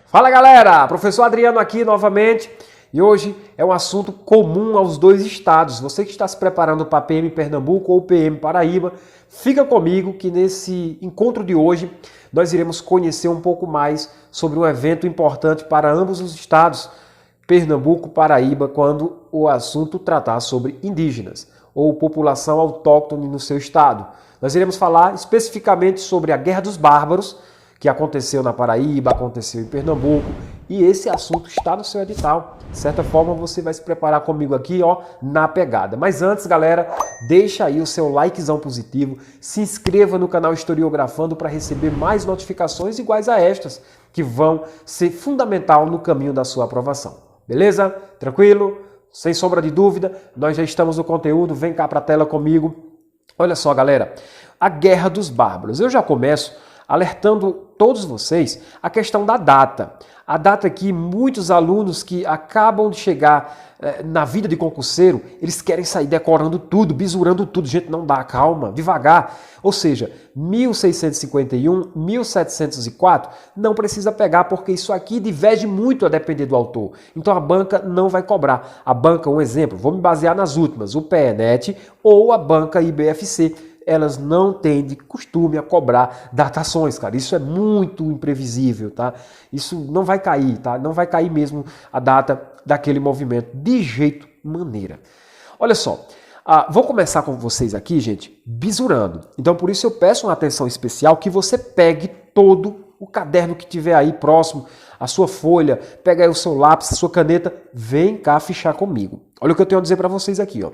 Fala galera, professor Adriano aqui novamente e hoje é um assunto comum aos dois estados. Você que está se preparando para PM Pernambuco ou PM Paraíba, fica comigo que nesse encontro de hoje nós iremos conhecer um pouco mais sobre um evento importante para ambos os estados, Pernambuco e Paraíba, quando o assunto tratar sobre indígenas ou população autóctone no seu estado. Nós iremos falar especificamente sobre a Guerra dos Bárbaros, que aconteceu na Paraíba, aconteceu em Pernambuco, e esse assunto está no seu edital. De certa forma, você vai se preparar comigo aqui, ó, na pegada. Mas antes, galera, deixa aí o seu likezão positivo, se inscreva no canal Historiografando para receber mais notificações iguais a estas, que vão ser fundamental no caminho da sua aprovação. Beleza? Tranquilo? Sem sombra de dúvida, nós já estamos no conteúdo, vem cá para a tela comigo. Olha só, galera, a Guerra dos Bárbaros. Eu já começo alertando todos vocês a questão da data. A data que muitos alunos que acabam de chegar na vida de concurseiro, eles querem sair decorando tudo, bisurando tudo. Gente, não dá, calma, devagar. Ou seja, 1651, 1704, não precisa pegar porque isso aqui diverge muito a depender do autor. Então a banca não vai cobrar. A banca, um exemplo, vou me basear nas últimas, o PENET ou a banca IBFC. Elas não têm de costume a cobrar datações, cara. Isso é muito imprevisível, tá? Isso não vai cair, tá? Não vai cair mesmo a data daquele movimento, de jeito maneira. Olha só, vou começar com vocês aqui, gente, bisurando. Então, por isso eu peço uma atenção especial que você pegue todo o caderno que tiver aí próximo, a sua folha, pega aí o seu lápis, a sua caneta, vem cá fichar comigo. Olha o que eu tenho a dizer para vocês aqui, ó.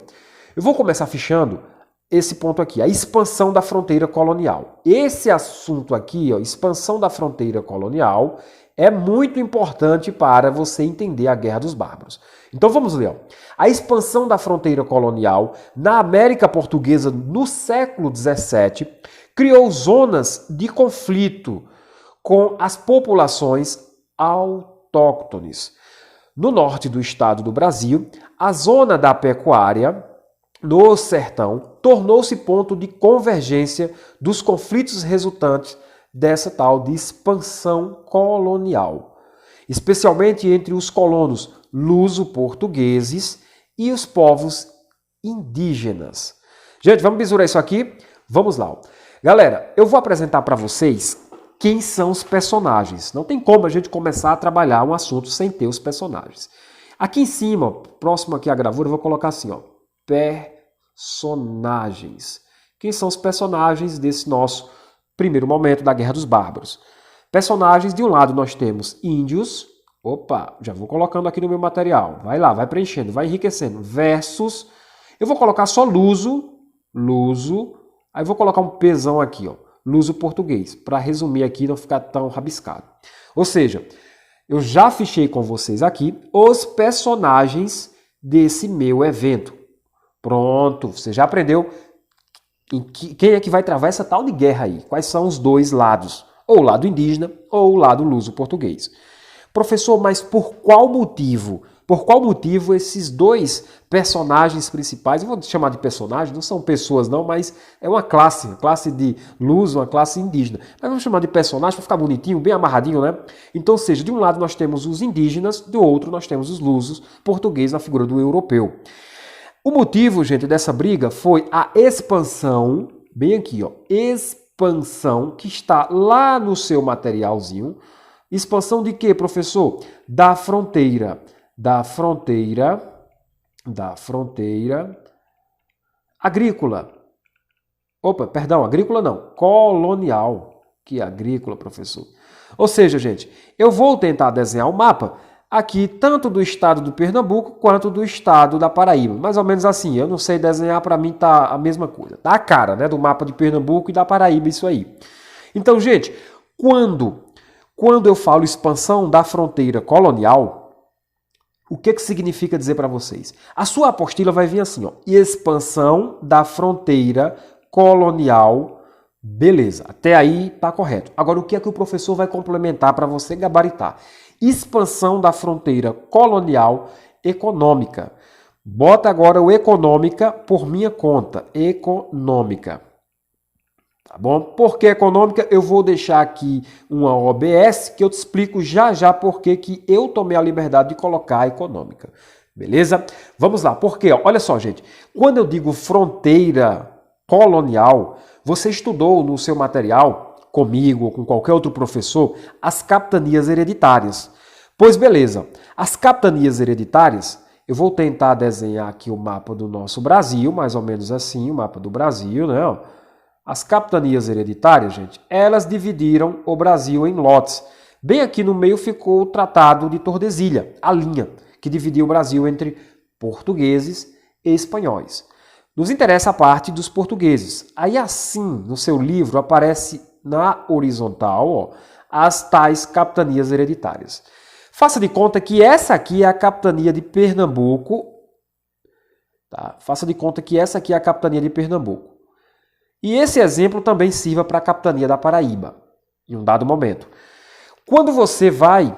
Eu vou começar fichando esse ponto aqui, a expansão da fronteira colonial. Esse assunto aqui, ó, expansão da fronteira colonial, é muito importante para você entender a Guerra dos Bárbaros. Então vamos ler. Ó. A expansão da fronteira colonial na América Portuguesa no século XVII criou zonas de conflito com as populações autóctones. No norte do estado do Brasil, a zona da pecuária no sertão, tornou-se ponto de convergência dos conflitos resultantes dessa tal de expansão colonial, especialmente entre os colonos luso-portugueses e os povos indígenas. Gente, vamos bisurar isso aqui? Vamos lá. Galera, eu vou apresentar para vocês quem são os personagens. Não tem como a gente começar a trabalhar um assunto sem ter os personagens. Aqui em cima, próximo aqui à gravura, eu vou colocar assim, ó. Personagens. Quem são os personagens desse nosso primeiro momento da Guerra dos Bárbaros? Personagens, de um lado nós temos índios, opa, já vou colocando aqui no meu material, vai lá, vai preenchendo, vai enriquecendo, versus, eu vou colocar só luso, aí vou colocar um pesão aqui, ó, luso português, para resumir aqui e não ficar tão rabiscado. Ou seja, eu já fichei com vocês aqui os personagens desse meu evento. Pronto, você já aprendeu quem é que vai travar essa tal de guerra aí. Quais são os dois lados? Ou o lado indígena ou o lado luso-português. Professor, mas por qual motivo? Por qual motivo esses dois personagens principais, eu vou chamar de personagens, não são pessoas não, mas é uma classe de luso, uma classe indígena. Mas vamos chamar de personagem para ficar bonitinho, bem amarradinho, né? Então, ou seja, de um lado nós temos os indígenas, do outro nós temos os lusos portugueses na figura do europeu. O motivo, gente, dessa briga foi a expansão, bem aqui, ó, expansão que está lá no seu materialzinho. Expansão de quê, professor? Da fronteira agrícola. Opa, perdão, agrícola não, colonial. Que agrícola, professor? Ou seja, gente, eu vou tentar desenhar o mapa aqui, tanto do estado do Pernambuco quanto do estado da Paraíba. Mais ou menos assim, eu não sei desenhar, para mim tá a mesma coisa. Tá a cara, né, do mapa de Pernambuco e da Paraíba, isso aí. Então, gente, quando eu falo expansão da fronteira colonial, o que significa dizer para vocês? A sua apostila vai vir assim, ó, expansão da fronteira colonial, beleza, até aí tá correto. Agora, o que é que o professor vai complementar para você gabaritar? Expansão da fronteira colonial econômica. Bota agora o econômica por minha conta. Econômica. Tá bom? Por que econômica? Eu vou deixar aqui uma OBS que eu te explico já já por que eu tomei a liberdade de colocar a econômica. Beleza? Vamos lá. Por quê? Olha só, gente. Quando eu digo fronteira colonial, você estudou no seu material, comigo ou com qualquer outro professor, as capitanias hereditárias. Pois beleza. As capitanias hereditárias, eu vou tentar desenhar aqui o mapa do nosso Brasil, mais ou menos assim, o mapa do Brasil, né? As capitanias hereditárias, gente, elas dividiram o Brasil em lotes. Bem aqui no meio ficou o Tratado de Tordesilha, a linha que dividia o Brasil entre portugueses e espanhóis. Nos interessa a parte dos portugueses. Aí assim, no seu livro, aparece na horizontal, ó, as tais capitanias hereditárias. Faça de conta que essa aqui é a capitania de Pernambuco. Tá? Faça de conta que essa aqui é a capitania de Pernambuco. E esse exemplo também sirva para a capitania da Paraíba, em um dado momento. Quando você vai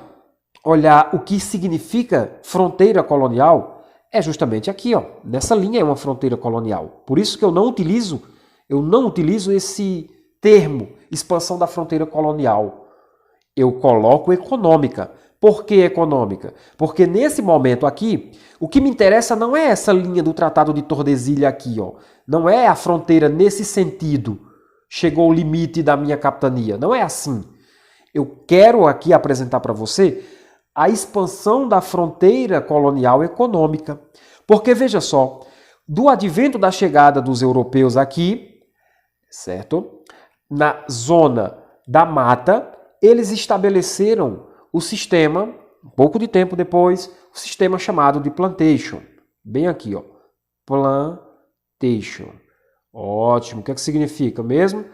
olhar o que significa fronteira colonial, é justamente aqui, ó. Nessa linha é uma fronteira colonial. Por isso que eu não utilizo esse termo, expansão da fronteira colonial. Eu coloco econômica. Por que econômica? Porque nesse momento aqui, o que me interessa não é essa linha do Tratado de Tordesilha aqui, ó. Não é a fronteira nesse sentido. Chegou o limite da minha capitania. Não é assim. Eu quero aqui apresentar para você a expansão da fronteira colonial econômica. Porque, veja só, do advento da chegada dos europeus aqui, certo? Na zona da mata, eles estabeleceram o sistema, um pouco de tempo depois, o sistema chamado de plantation. Bem aqui, ó. Plantation. Ótimo. O que é que significa mesmo?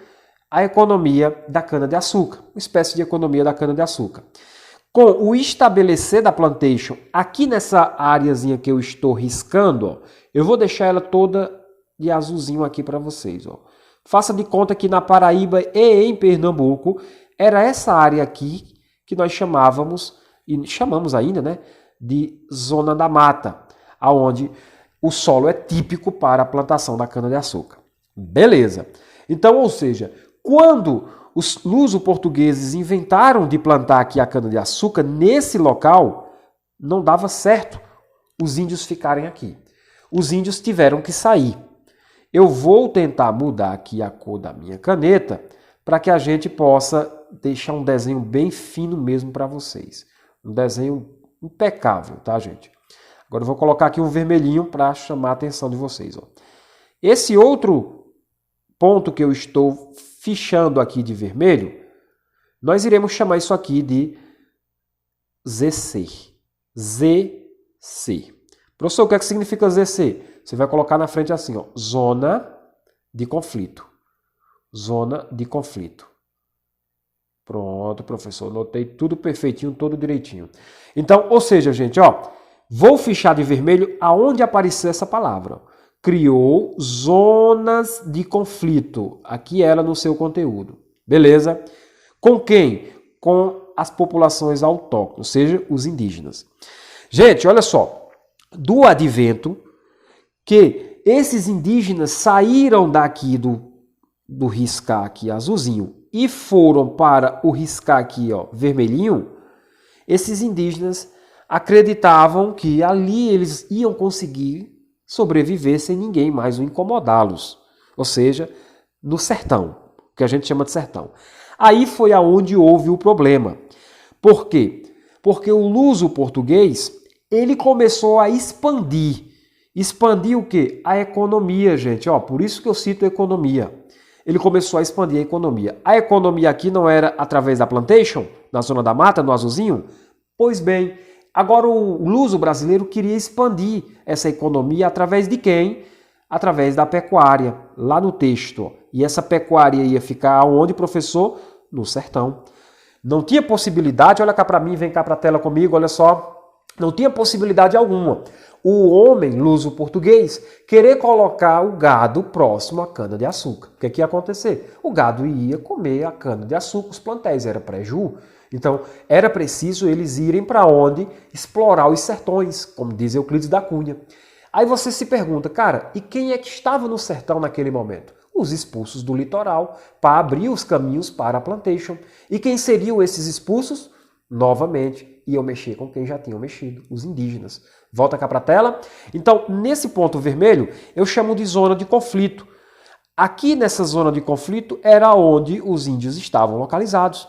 A economia da cana-de-açúcar. Uma espécie de economia da cana-de-açúcar. Com o estabelecer da plantation, aqui nessa áreazinha que eu estou riscando, ó, eu vou deixar ela toda de azulzinho aqui para vocês. Ó. Faça de conta que na Paraíba e em Pernambuco, era essa área aqui que nós chamávamos, e chamamos ainda, né, de zona da mata, aonde o solo é típico para a plantação da cana-de-açúcar. Beleza. Então, ou seja, quando os luso-portugueses inventaram de plantar aqui a cana-de-açúcar, nesse local, não dava certo os índios ficarem aqui. Os índios tiveram que sair. Eu vou tentar mudar aqui a cor da minha caneta para que a gente possa deixar um desenho bem fino mesmo para vocês. Um desenho impecável, tá, gente? Agora eu vou colocar aqui um vermelhinho para chamar a atenção de vocês. Ó. Esse outro ponto que eu estou fichando aqui de vermelho, nós iremos chamar isso aqui de ZC. ZC. Professor, o que é que significa ZC? Você vai colocar na frente assim, ó, zona de conflito. Zona de conflito. Pronto, professor, notei tudo perfeitinho, todo direitinho. Então, ou seja, gente, ó, vou fichar de vermelho aonde aparecer essa palavra. Criou zonas de conflito. Aqui ela no seu conteúdo. Beleza? Com quem? Com as populações autóctones, ou seja, os indígenas. Gente, olha só. Do advento que esses indígenas saíram daqui do riscar aqui azulzinho e foram para o riscar aqui, ó, vermelhinho, esses indígenas acreditavam que ali eles iam conseguir sobreviver sem ninguém mais o incomodá-los. Ou seja, no sertão, que a gente chama de sertão. Aí foi aonde houve o problema. Por quê? Porque o luso-português, ele começou a expandir. Expandir o quê? A economia, gente. Ó, por isso que eu cito economia. Ele começou a expandir a economia. A economia aqui não era através da plantation, na zona da mata, no azulzinho? Pois bem, agora o luso brasileiro queria expandir essa economia através de quem? Através da pecuária, lá no texto. E essa pecuária ia ficar onde, professor? No sertão. Não tinha possibilidade, olha cá para mim, vem cá para a tela comigo, olha só. Não tinha possibilidade alguma. O homem luso-português querer colocar o gado próximo à cana-de-açúcar. O que ia acontecer? O gado ia comer a cana-de-açúcar, os plantéis, era pré-ju. Então, era preciso eles irem para onde? Explorar os sertões, como diz Euclides da Cunha. Aí você se pergunta, cara, e quem é que estava no sertão naquele momento? Os expulsos do litoral, para abrir os caminhos para a plantation. E quem seriam esses expulsos? Novamente, iam mexer com quem já tinham mexido, os indígenas. Volta cá para a tela. Então, nesse ponto vermelho, eu chamo de zona de conflito. Aqui nessa zona de conflito era onde os índios estavam localizados.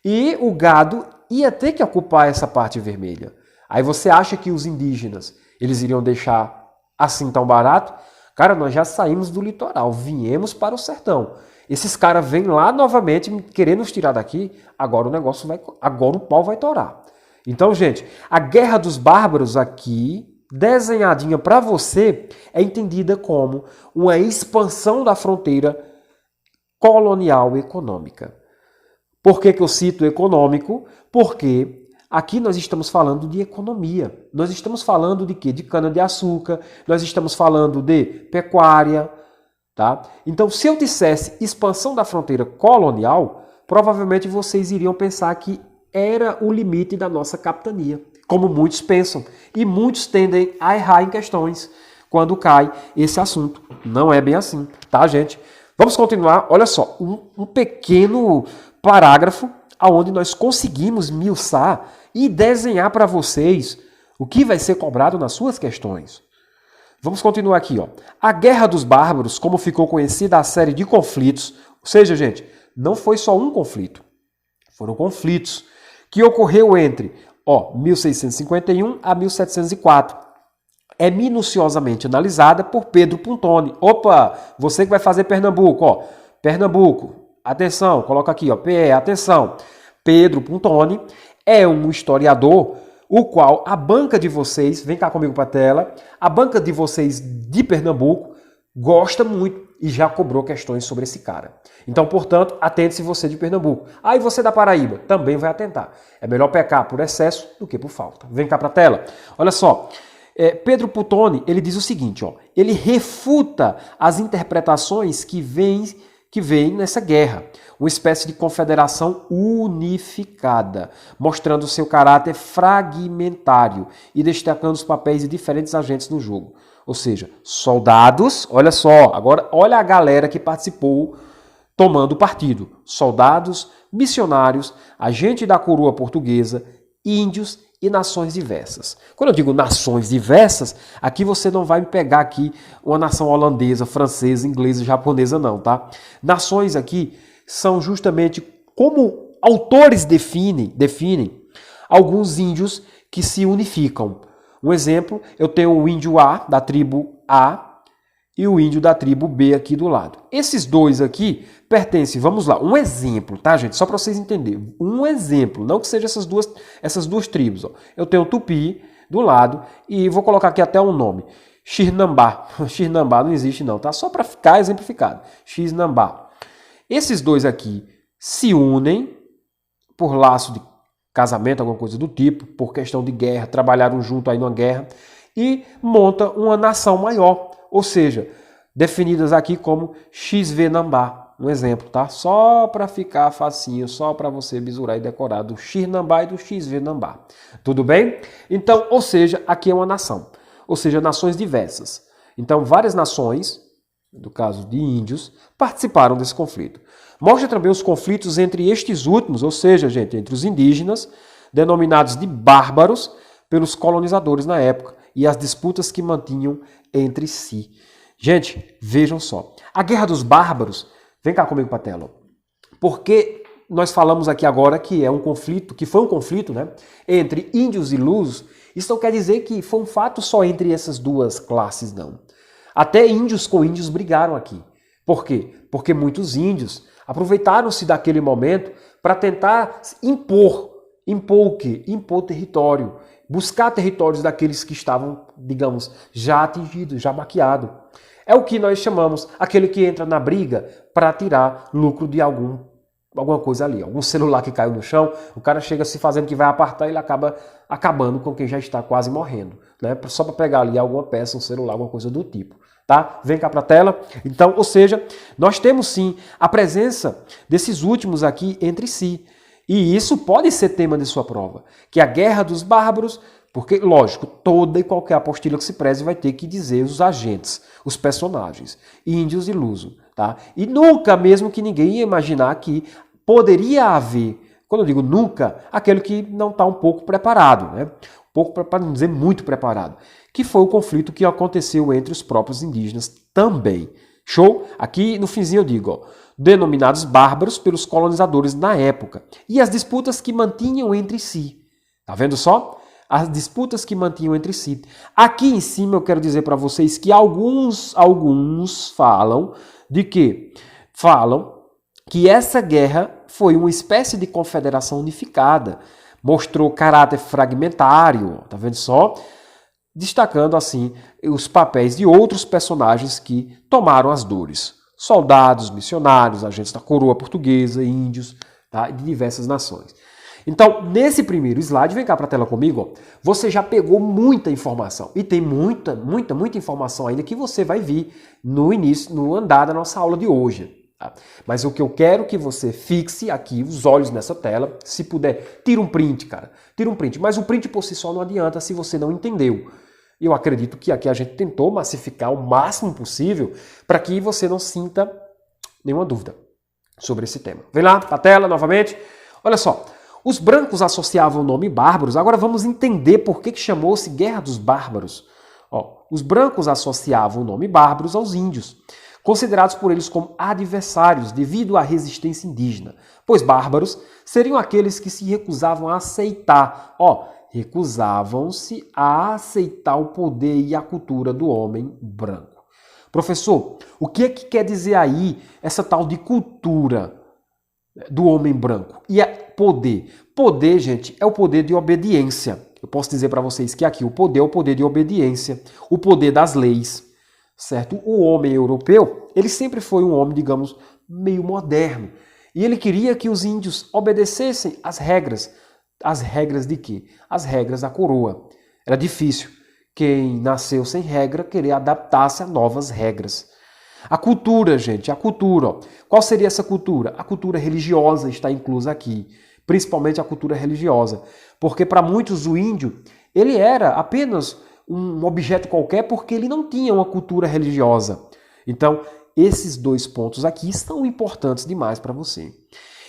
E o gado ia ter que ocupar essa parte vermelha. Aí você acha que os indígenas, eles iriam deixar assim tão barato? Cara, nós já saímos do litoral, viemos para o sertão. Esses caras vêm lá novamente querendo nos tirar daqui, agora o pau vai torar. Então, gente, a Guerra dos Bárbaros aqui, desenhadinha para você, é entendida como uma expansão da fronteira colonial econômica. Por que eu cito econômico? Porque aqui nós estamos falando de economia. Nós estamos falando de quê? De cana-de-açúcar, nós estamos falando de pecuária. Tá? Então, se eu dissesse expansão da fronteira colonial, provavelmente vocês iriam pensar que era o limite da nossa capitania, como muitos pensam. E muitos tendem a errar em questões quando cai esse assunto. Não é bem assim, tá, gente? Vamos continuar. Olha só, um pequeno parágrafo onde nós conseguimos esmiuçar e desenhar para vocês o que vai ser cobrado nas suas questões. Vamos continuar aqui, ó. A Guerra dos Bárbaros, como ficou conhecida a série de conflitos, ou seja, gente, não foi só um conflito, foram conflitos que ocorreu entre 1651 a 1704. É minuciosamente analisada por Pedro Puntoni. Opa, você que vai fazer Pernambuco, ó. Pernambuco, atenção, coloca aqui, ó, PE, atenção. Pedro Puntoni é um historiador o qual a banca de vocês, vem cá comigo para a tela, a banca de vocês de Pernambuco gosta muito e já cobrou questões sobre esse cara. Então, portanto, atente-se você de Pernambuco. Aí você da Paraíba também vai atentar. É melhor pecar por excesso do que por falta. Vem cá para a tela. Olha só, Pedro Puntoni, ele diz o seguinte, ó, ele refuta as interpretações que vem nessa guerra, uma espécie de confederação unificada, mostrando seu caráter fragmentário e destacando os papéis de diferentes agentes no jogo. Ou seja, soldados, olha só, agora olha a galera que participou tomando partido. Soldados, missionários, agente da coroa portuguesa, índios e nações diversas. Quando eu digo nações diversas, aqui você não vai me pegar aqui uma nação holandesa, francesa, inglesa, japonesa, não, tá? Nações aqui são justamente como autores definem alguns índios que se unificam. Um exemplo, eu tenho o índio A, da tribo A, e o índio da tribo B aqui do lado. Esses dois aqui pertencem, vamos lá, um exemplo, tá, gente? Só para vocês entenderem. Um exemplo, não que seja essas duas tribos. Ó. Eu tenho o Tupi do lado e vou colocar aqui até um nome. Xirnambá. Xirnambá não existe não, tá? Só para ficar exemplificado. Xirnambá. Esses dois aqui se unem por laço de casamento, alguma coisa do tipo, por questão de guerra, trabalharam junto aí numa guerra e monta uma nação maior. Ou seja, definidas aqui como XVNambá, um exemplo, tá? Só para ficar facinho, só para você bisurar e decorar do Xirnambá e do XVNambá. Tudo bem? Então, ou seja, aqui é uma nação, ou seja, nações diversas. Então, várias nações, no caso de índios, participaram desse conflito. Mostra também os conflitos entre estes últimos, ou seja, gente, entre os indígenas, denominados de bárbaros pelos colonizadores na época, e as disputas que mantinham entre si. Gente, vejam só. A Guerra dos Bárbaros, vem cá comigo para a tela, porque nós falamos aqui agora que é um conflito, que foi um conflito, né, entre índios e lusos. Isso não quer dizer que foi um fato só entre essas duas classes, não. Até índios com índios brigaram aqui. Por quê? Porque muitos índios aproveitaram-se daquele momento para tentar impor o quê? Impor território. Buscar territórios daqueles que estavam, digamos, já atingidos, já maquiados. É o que nós chamamos aquele que entra na briga para tirar lucro de alguma coisa ali. Algum celular que caiu no chão, o cara chega se fazendo que vai apartar e ele acaba acabando com quem já está quase morrendo. Né? Só para pegar ali alguma peça, um celular, alguma coisa do tipo. Tá? Vem cá para a tela. Então, ou seja, nós temos sim a presença desses últimos aqui entre si. E isso pode ser tema de sua prova, que é a Guerra dos Bárbaros, porque, lógico, toda e qualquer apostila que se preze vai ter que dizer os agentes, os personagens, índios e luso. tá? E nunca mesmo que ninguém ia imaginar que poderia haver, quando eu digo nunca, aquele que não está um pouco preparado, né? Um pouco, para não dizer muito preparado, que foi o conflito que aconteceu entre os próprios indígenas também. Show? Aqui no finzinho eu digo, ó, denominados bárbaros pelos colonizadores na época, e as disputas que mantinham entre si. Tá vendo só? As disputas que mantinham entre si. Aqui em cima eu quero dizer para vocês que alguns falam de quê? Falam que essa guerra foi uma espécie de confederação unificada, mostrou caráter fragmentário, tá vendo só? Destacando assim os papéis de outros personagens que tomaram as dores. Soldados, missionários, agentes da coroa portuguesa, índios, tá? De diversas nações. Então, nesse primeiro slide, vem cá para a tela comigo, ó, você já pegou muita informação. E tem muita informação ainda que você vai vir no início, no andar da nossa aula de hoje. Tá? Mas o que eu quero que você fixe aqui, os olhos nessa tela, se puder, tira um print, cara. Tira um print. Mas o print por si só não adianta se você não entendeu. Eu acredito que aqui a gente tentou massificar o máximo possível para que você não sinta nenhuma dúvida sobre esse tema. Vem lá para a tela novamente. Olha só. Os brancos associavam o nome bárbaros. Agora vamos entender por que chamou-se Guerra dos Bárbaros. Ó, os brancos associavam o nome bárbaros aos índios, considerados por eles como adversários devido à resistência indígena, pois bárbaros seriam aqueles que se recusavam a aceitar, recusavam-se a aceitar o poder e a cultura do homem branco. Professor, o que é que quer dizer aí essa tal de cultura do homem branco? E poder. Poder, gente, é o poder de obediência. Eu posso dizer para vocês que aqui o poder é o poder de obediência, o poder das leis, certo? O homem europeu, ele sempre foi um homem, digamos, meio moderno. E ele queria que os índios obedecessem às regras. As regras de quê? As regras da coroa. Era difícil quem nasceu sem regra querer adaptar-se a novas regras. A cultura, gente, a cultura. Ó. Qual seria essa cultura? A cultura religiosa está inclusa aqui, principalmente a cultura religiosa. Porque para muitos o índio, ele era apenas um objeto qualquer porque ele não tinha uma cultura religiosa. Então, esses dois pontos aqui são importantes demais para você.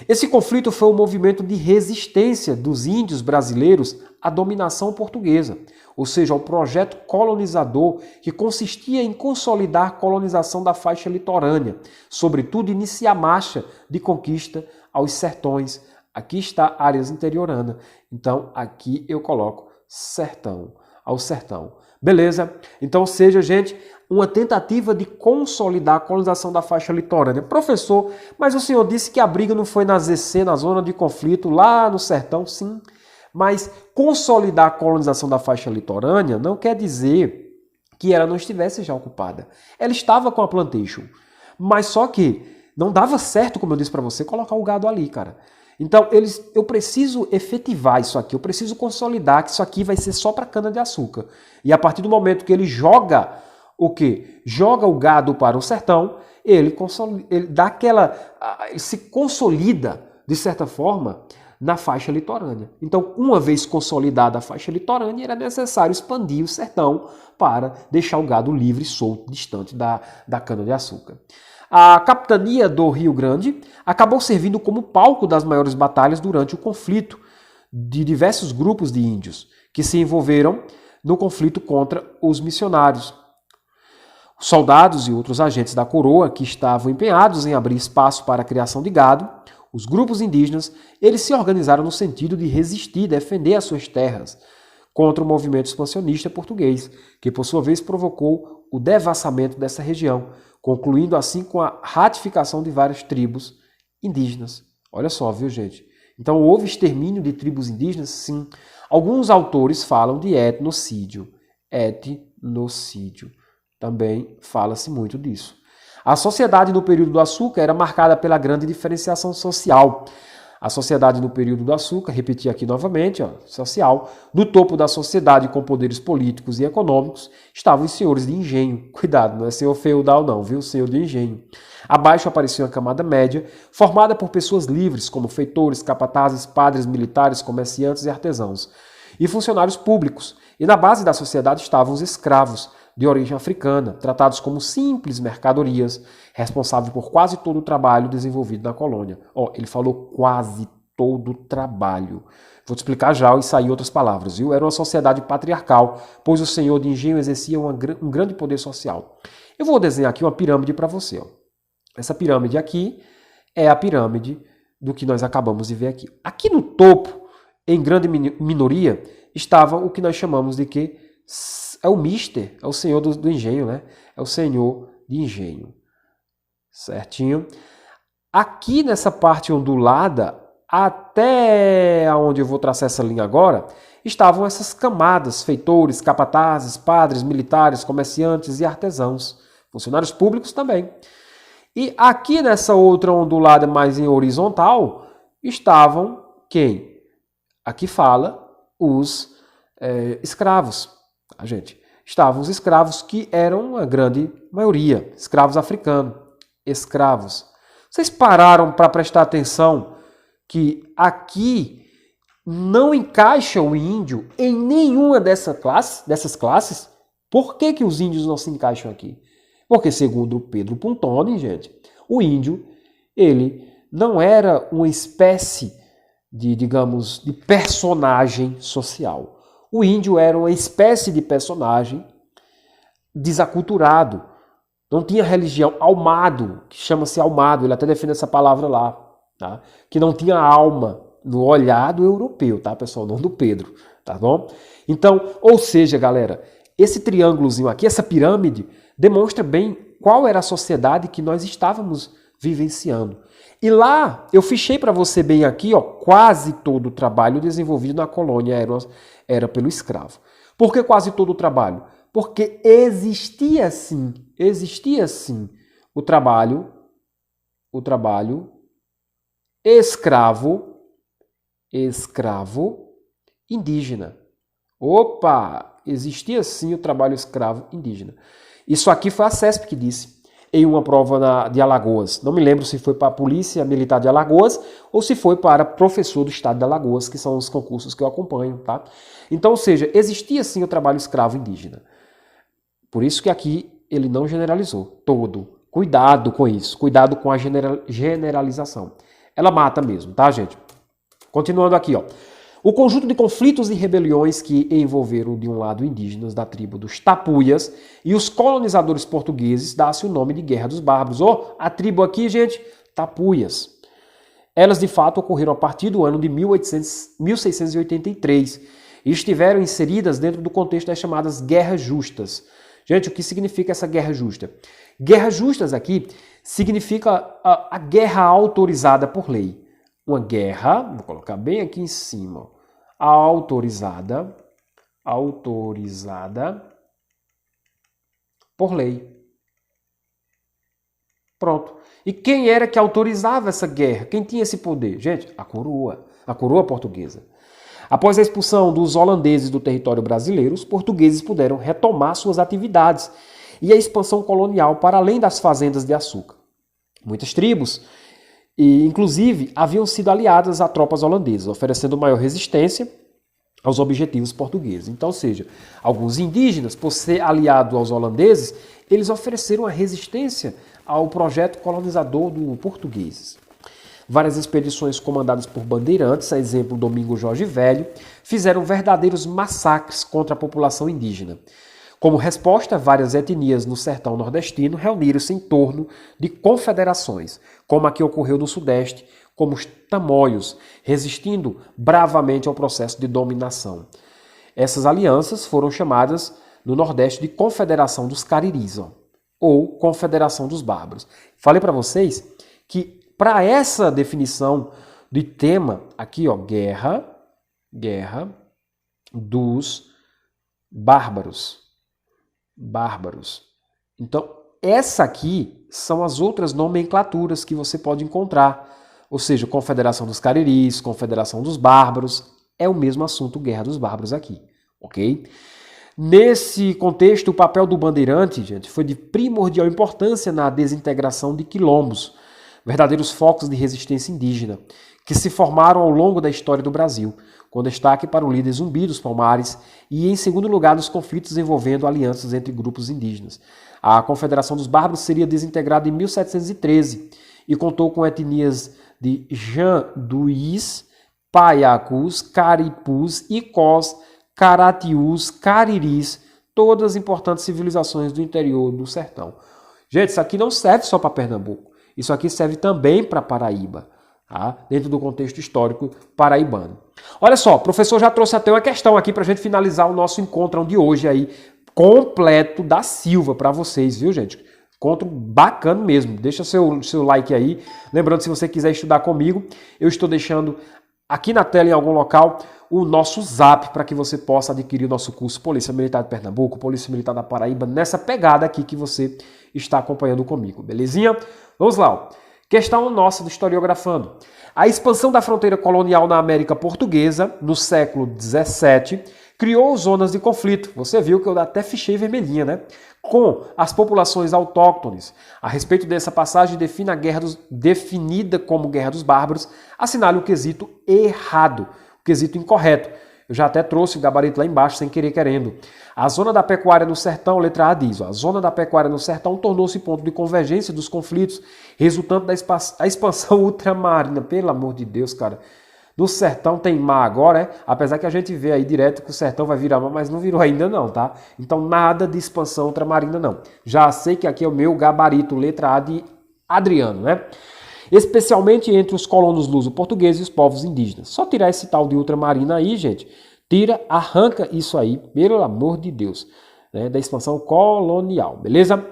Esse conflito foi um movimento de resistência dos índios brasileiros à dominação portuguesa, ou seja, ao projeto colonizador que consistia em consolidar a colonização da faixa litorânea, sobretudo iniciar a marcha de conquista aos sertões. Aqui está áreas interiorana, então aqui eu coloco sertão, ao sertão. Beleza? Então seja, gente, uma tentativa de consolidar a colonização da faixa litorânea. Professor, mas o senhor disse que a briga não foi na ZC, na zona de conflito, lá no sertão, sim. Mas consolidar a colonização da faixa litorânea não quer dizer que ela não estivesse já ocupada. Ela estava com a plantation, mas só que não dava certo, como eu disse para você, colocar o gado ali, cara. Então, eu preciso efetivar isso aqui, eu preciso consolidar que isso aqui vai ser só para cana-de-açúcar. E a partir do momento que ele joga o quê? Joga o gado para o sertão, ele se consolida, de certa forma, na faixa litorânea. Então, uma vez consolidada a faixa litorânea, era necessário expandir o sertão para deixar o gado livre e solto, distante da cana-de-açúcar. A capitania do Rio Grande acabou servindo como palco das maiores batalhas durante o conflito de diversos grupos de índios que se envolveram no conflito contra os missionários. Os soldados e outros agentes da coroa que estavam empenhados em abrir espaço para a criação de gado, os grupos indígenas, eles se organizaram no sentido de resistir, defender as suas terras contra o movimento expansionista português, que por sua vez provocou o devassamento dessa região, concluindo assim com a ratificação de várias tribos indígenas. Olha só, viu, gente? Então houve extermínio de tribos indígenas? Sim. Alguns autores falam de etnocídio. Etnocídio. Também fala-se muito disso. A sociedade no período do açúcar era marcada pela grande diferenciação social. A sociedade no período do açúcar, repetir aqui novamente, social, no topo da sociedade com poderes políticos e econômicos estavam os senhores de engenho. Cuidado, não é senhor feudal não, viu? Senhor de engenho. Abaixo aparecia uma camada média, formada por pessoas livres, como feitores, capatazes, padres, militares, comerciantes e artesãos, e funcionários públicos. E na base da sociedade estavam os escravos, de origem africana, tratados como simples mercadorias, responsáveis por quase todo o trabalho desenvolvido na colônia. Ele falou quase todo o trabalho. Vou te explicar já e sair outras palavras, viu? Era uma sociedade patriarcal, pois o senhor de engenho exercia um grande poder social. Eu vou desenhar aqui uma pirâmide para você. Essa pirâmide aqui é a pirâmide do que nós acabamos de ver aqui. Aqui no topo, em grande minoria, estava o que nós chamamos de que é o mister, é o senhor do engenho, né? É o senhor de engenho. Certinho? Aqui nessa parte ondulada, até onde eu vou traçar essa linha agora, estavam essas camadas, feitores, capatazes, padres, militares, comerciantes e artesãos. Funcionários públicos também. E aqui nessa outra ondulada mais em horizontal, estavam quem? Aqui fala os escravos. A gente. Estavam os escravos que eram a grande maioria. Escravos africanos. Escravos. Vocês pararam para prestar atenção que aqui não encaixa o índio em nenhuma dessas classes? Por que os índios não se encaixam aqui? Porque, segundo Pedro Puntoni, gente, o índio, ele não era uma espécie de, digamos, de personagem social. O índio era uma espécie de personagem desaculturado. Não tinha religião, almado, que chama-se almado, ele até define essa palavra lá. Tá? Que não tinha alma no olhar do europeu, tá, pessoal? Não do Pedro, tá bom? Então, ou seja, galera, esse triângulozinho aqui, essa pirâmide, demonstra bem qual era a sociedade que nós estávamos vivenciando. E lá, eu fichei para você bem aqui, quase todo o trabalho desenvolvido na colônia era pelo escravo. Por que quase todo o trabalho? Porque existia sim o trabalho escravo indígena. Existia sim o trabalho escravo indígena. Isso aqui foi a CESP que disse, em uma prova de Alagoas. Não me lembro se foi para a Polícia Militar de Alagoas ou se foi para professor do estado de Alagoas, que são os concursos que eu acompanho, tá? Então, ou seja, existia sim o trabalho escravo indígena. Por isso que aqui ele não generalizou todo. Cuidado com isso, cuidado com a generalização. Ela mata mesmo, tá, gente? Continuando aqui, O conjunto de conflitos e rebeliões que envolveram, de um lado, indígenas da tribo dos Tapuias e os colonizadores portugueses dá-se o nome de Guerra dos Bárbaros. A tribo aqui, gente, Tapuias. Elas, de fato, ocorreram a partir do ano de 1683 e estiveram inseridas dentro do contexto das chamadas Guerras Justas. Gente, o que significa essa Guerra Justa? Guerras Justas aqui significa a guerra autorizada por lei. Uma guerra, vou colocar bem aqui em cima, autorizada por lei. Pronto. E quem era que autorizava essa guerra? Quem tinha esse poder? Gente, a coroa portuguesa. Após a expulsão dos holandeses do território brasileiro, os portugueses puderam retomar suas atividades e a expansão colonial para além das fazendas de açúcar. Muitas tribos, inclusive, haviam sido aliadas a tropas holandesas, oferecendo maior resistência aos objetivos portugueses. Então, ou seja, alguns indígenas, por ser aliados aos holandeses, eles ofereceram a resistência ao projeto colonizador dos portugueses. Várias expedições comandadas por bandeirantes, a exemplo Domingo Jorge Velho, fizeram verdadeiros massacres contra a população indígena. Como resposta, várias etnias no sertão nordestino reuniram-se em torno de confederações, como a que ocorreu no Sudeste, como os tamoios, resistindo bravamente ao processo de dominação. Essas alianças foram chamadas no Nordeste de Confederação dos Cariris, ou Confederação dos Bárbaros. Falei para vocês que para essa definição de tema aqui, guerra dos bárbaros. Então, essa aqui são as outras nomenclaturas que você pode encontrar. Ou seja, Confederação dos Cariris, Confederação dos Bárbaros, é o mesmo assunto, Guerra dos Bárbaros aqui, ok? Nesse contexto, o papel do bandeirante, gente, foi de primordial importância na desintegração de quilombos, verdadeiros focos de resistência indígena, que se formaram ao longo da história do Brasil, com destaque para o líder Zumbi dos Palmares, e em segundo lugar nos conflitos envolvendo alianças entre grupos indígenas. A Confederação dos Bárbaros seria desintegrada em 1713 e contou com etnias de Janduís, Paiacus, Caripus, Icós, Caratiús, Cariris, todas importantes civilizações do interior do sertão. Gente, isso aqui não serve só para Pernambuco, isso aqui serve também para Paraíba, tá? Dentro do contexto histórico paraibano. Olha só, o professor já trouxe até uma questão aqui para a gente finalizar o nosso encontro de hoje aí, completo da Silva para vocês, viu, gente? Encontro bacana mesmo. Deixa seu like aí. Lembrando, se você quiser estudar comigo, eu estou deixando aqui na tela, em algum local, o nosso zap para que você possa adquirir o nosso curso Polícia Militar de Pernambuco, Polícia Militar da Paraíba, nessa pegada aqui que você está acompanhando comigo, belezinha? Vamos lá. Ó. Questão nossa do Historiografando. A expansão da fronteira colonial na América Portuguesa, no século XVII, criou zonas de conflito. Você viu que eu até fichei vermelhinha, né? Com as populações autóctones. A respeito dessa passagem, define a guerra definida como Guerra dos Bárbaros, assinale o quesito errado, o quesito incorreto. Eu já até trouxe o gabarito lá embaixo, sem querer querendo. A zona da pecuária no sertão, letra A diz, a zona da pecuária no sertão tornou-se ponto de convergência dos conflitos, resultante da expansão ultramarina. Pelo amor de Deus, cara. No sertão tem mar agora, é? Apesar que a gente vê aí direto que o sertão vai virar mar, mas não virou ainda não, tá? Então nada de expansão ultramarina não. Já sei que aqui é o meu gabarito, letra A de Adriano, né? Especialmente entre os colonos luso-portugueses e os povos indígenas. Só tirar esse tal de ultramarina aí, gente. Tira, arranca isso aí, pelo amor de Deus, né? Da expansão colonial, beleza?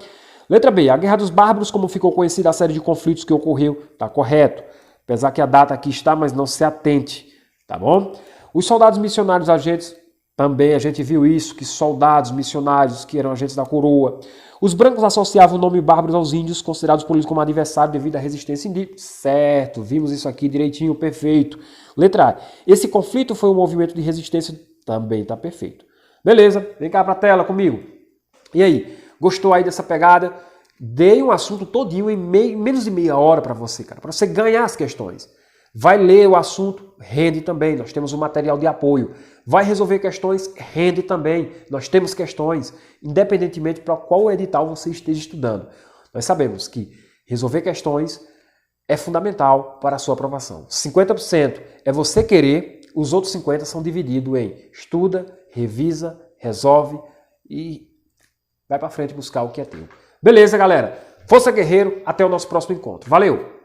Letra B, a Guerra dos Bárbaros, como ficou conhecida a série de conflitos que ocorreu, tá correto. Apesar que a data aqui está, mas não se atente, tá bom? Os soldados missionários agentes, também a gente viu isso, que soldados missionários que eram agentes da coroa. Os brancos associavam o nome bárbaros aos índios, considerados por eles como adversário devido à resistência indígena. Certo, vimos isso aqui direitinho, perfeito. Letra A, esse conflito foi um movimento de resistência, também tá perfeito. Beleza, vem cá pra tela comigo. E aí, gostou aí dessa pegada? Dei um assunto todinho em menos de meia hora para você, cara, para você ganhar as questões. Vai ler o assunto, rende também, nós temos um material de apoio. Vai resolver questões, rende também, nós temos questões, independentemente para qual edital você esteja estudando. Nós sabemos que resolver questões é fundamental para a sua aprovação. 50% é você querer, os outros 50% são divididos em estuda, revisa, resolve e vai para frente buscar o que é teu. Beleza, galera? Força guerreiro, até o nosso próximo encontro. Valeu!